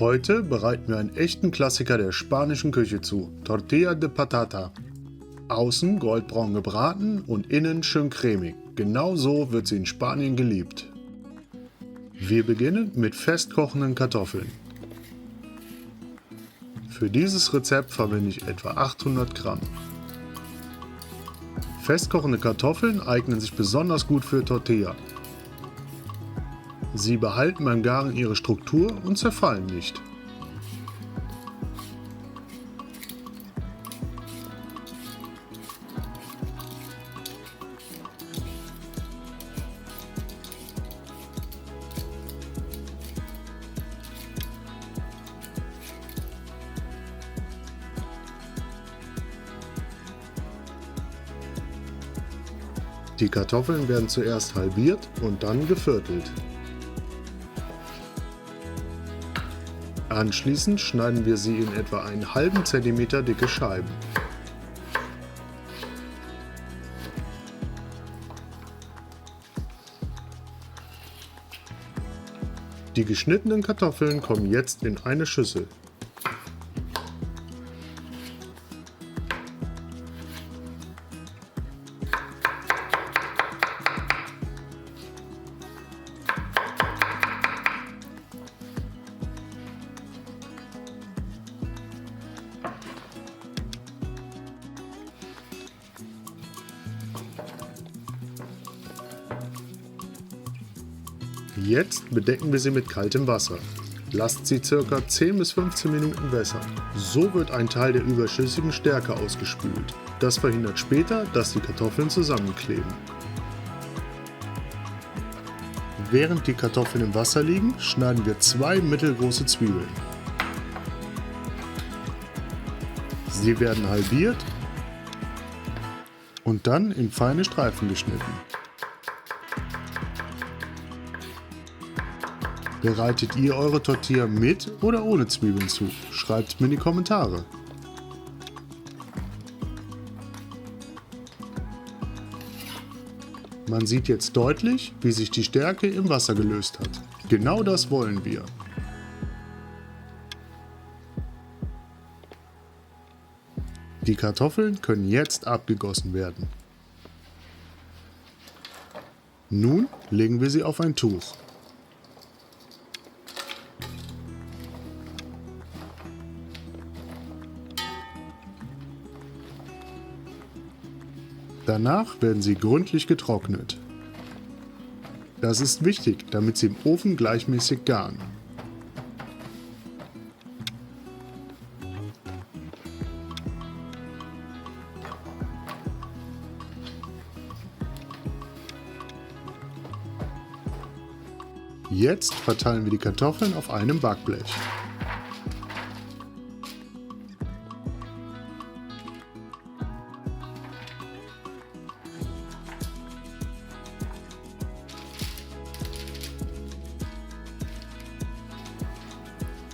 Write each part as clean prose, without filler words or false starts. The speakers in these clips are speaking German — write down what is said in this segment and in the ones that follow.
Heute bereiten wir einen echten Klassiker der spanischen Küche zu, Tortilla de Patata. Außen goldbraun gebraten und innen schön cremig. Genau so wird sie in Spanien geliebt. Wir beginnen mit festkochenden Kartoffeln. Für dieses Rezept verwende ich etwa 800 Gramm. Festkochende Kartoffeln eignen sich besonders gut für Tortilla. Sie behalten beim Garen ihre Struktur und zerfallen nicht. Die Kartoffeln werden zuerst halbiert und dann geviertelt. Anschließend schneiden wir sie in etwa einen halben Zentimeter dicke Scheiben. Die geschnittenen Kartoffeln kommen jetzt in eine Schüssel. Jetzt bedecken wir sie mit kaltem Wasser. Lasst sie ca. 10 bis 15 Minuten wässern. So wird ein Teil der überschüssigen Stärke ausgespült. Das verhindert später, dass die Kartoffeln zusammenkleben. Während die Kartoffeln im Wasser liegen, schneiden wir 2 mittelgroße Zwiebeln. Sie werden halbiert und dann in feine Streifen geschnitten. Bereitet ihr eure Tortilla mit oder ohne Zwiebeln zu? Schreibt mir in die Kommentare. Man sieht jetzt deutlich, wie sich die Stärke im Wasser gelöst hat. Genau das wollen wir. Die Kartoffeln können jetzt abgegossen werden. Nun legen wir sie auf ein Tuch. Danach werden sie gründlich getrocknet. Das ist wichtig, damit sie im Ofen gleichmäßig garen. Jetzt verteilen wir die Kartoffeln auf einem Backblech.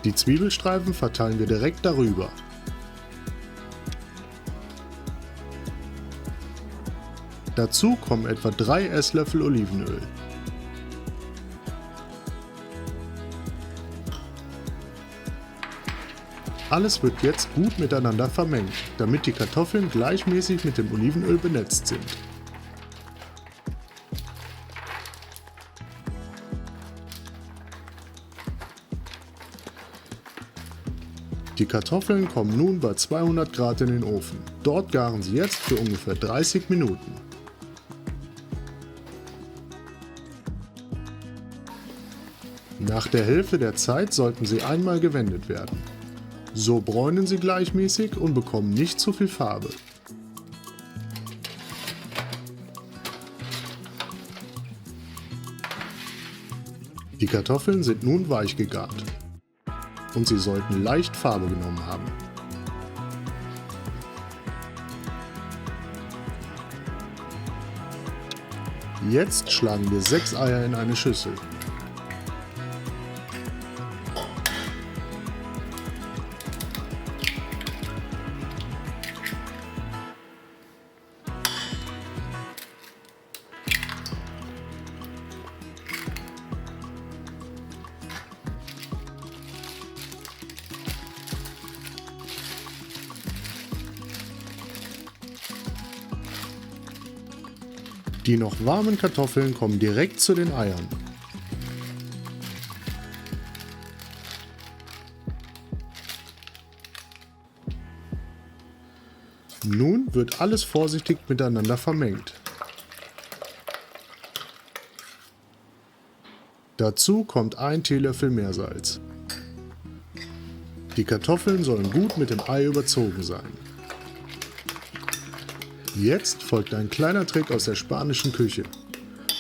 Die Zwiebelstreifen verteilen wir direkt darüber. Dazu kommen etwa 3 Esslöffel Olivenöl. Alles wird jetzt gut miteinander vermengt, damit die Kartoffeln gleichmäßig mit dem Olivenöl benetzt sind. Die Kartoffeln kommen nun bei 200 Grad in den Ofen. Dort garen sie jetzt für ungefähr 30 Minuten. Nach der Hälfte der Zeit sollten sie einmal gewendet werden. So bräunen sie gleichmäßig und bekommen nicht zu viel Farbe. Die Kartoffeln sind nun weich gegart. Und sie sollten leicht Farbe genommen haben. Jetzt schlagen wir 6 Eier in eine Schüssel. Die noch warmen Kartoffeln kommen direkt zu den Eiern. Nun wird alles vorsichtig miteinander vermengt. Dazu kommt ein Teelöffel Meersalz. Die Kartoffeln sollen gut mit dem Ei überzogen sein. Jetzt folgt ein kleiner Trick aus der spanischen Küche.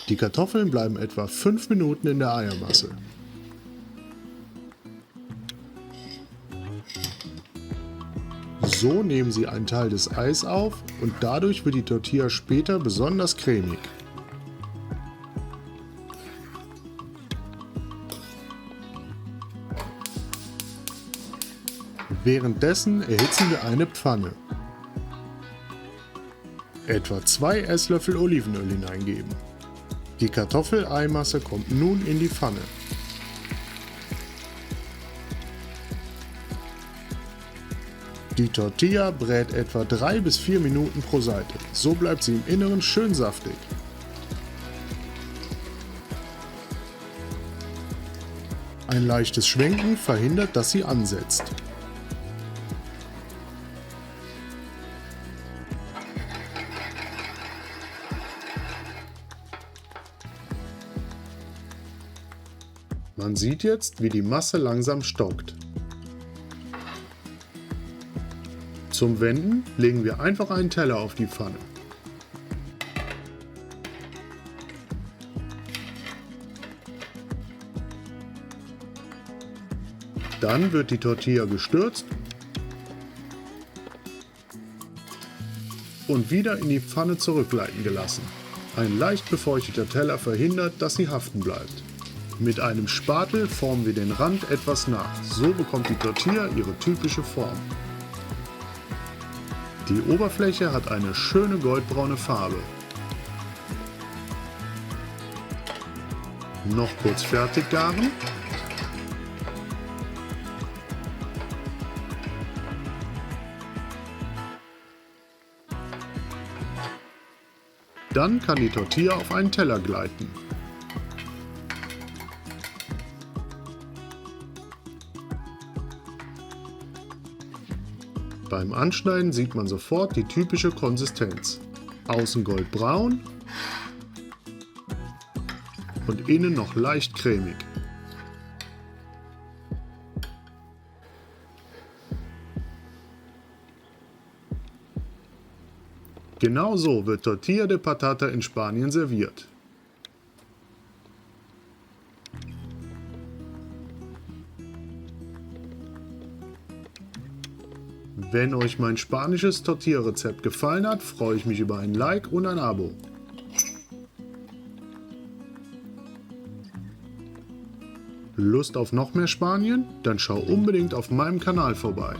Die Kartoffeln bleiben etwa 5 Minuten in der Eiermasse. So nehmen Sie einen Teil des Eis auf und dadurch wird die Tortilla später besonders cremig. Währenddessen erhitzen wir eine Pfanne. Etwa 2 Esslöffel Olivenöl hineingeben. Die Kartoffeleimasse kommt nun in die Pfanne. Die Tortilla brät etwa 3 bis 4 Minuten pro Seite. So bleibt sie im Inneren schön saftig. Ein leichtes Schwenken verhindert, dass sie ansetzt. Man sieht jetzt, wie die Masse langsam stockt. Zum Wenden legen wir einfach einen Teller auf die Pfanne. Dann wird die Tortilla gestürzt und wieder in die Pfanne zurückgleiten gelassen. Ein leicht befeuchteter Teller verhindert, dass sie haften bleibt. Mit einem Spatel formen wir den Rand etwas nach. So bekommt die Tortilla ihre typische Form. Die Oberfläche hat eine schöne goldbraune Farbe. Noch kurz fertig garen. Dann kann die Tortilla auf einen Teller gleiten. Beim Anschneiden sieht man sofort die typische Konsistenz. Außen goldbraun und innen noch leicht cremig. Genau so wird Tortilla de Patata in Spanien serviert. Wenn euch mein spanisches Tortilla-Rezept gefallen hat, freue ich mich über ein Like und ein Abo. Lust auf noch mehr Spanien? Dann schau unbedingt auf meinem Kanal vorbei.